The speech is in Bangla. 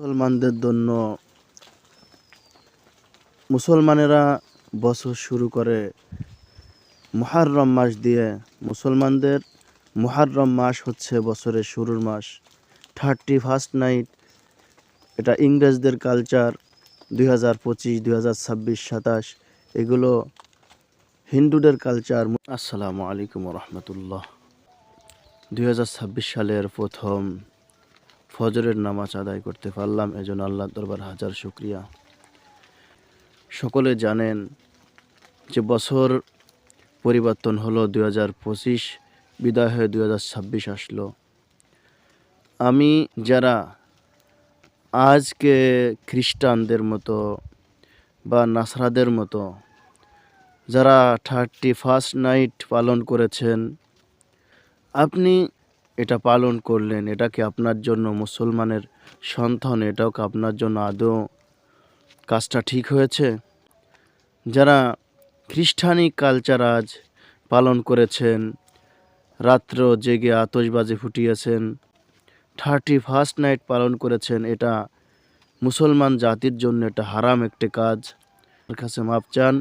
মুসলমানদের জন্য মুসলমানেরা বছর শুরু করে মুহররম মাস দিয়ে। মুসলমানদের মুহররম মাস হচ্ছে বছরের শুরুর মাস। 31st নাইট, এটা ইংরেজদের কালচার। 2025, 2026, 27 এগুলো হিন্দুদের কালচার। আসসালামু আলাইকুম রহমতুল্লাহ। 2026 সালের প্রথম ফজরের নামাজ আদায় করতে পারলাম, এজন্য আল্লাহর দরবার হাজার শুকরিয়া। সকলে জানেন যে বছর পরিবর্তন হলো, 2025 বিদায় হয়ে 2026 আসলো। আমি যারা আজকে খ্রিস্টানদের মতো বা নাসরাদের মতো যারা 31st নাইট পালন করেছেন, আপনি এটা পালন করলেন, এটা কি আপনার জন্য মুসলমানের সন্তান, এটাও কি আপনার জন্য আদৌ কাজটা ঠিক হয়েছে? যারা খ্রিস্টানি কালচার আজ পালন করেছেন, রাত্র জেগে আতশবাজি ফুটিয়েছেন, 31st নাইট পালন করেছেন, এটা মুসলমান জাতির জন্য এটা হারাম একটি কাজ। আমার কাছে মাপ চান।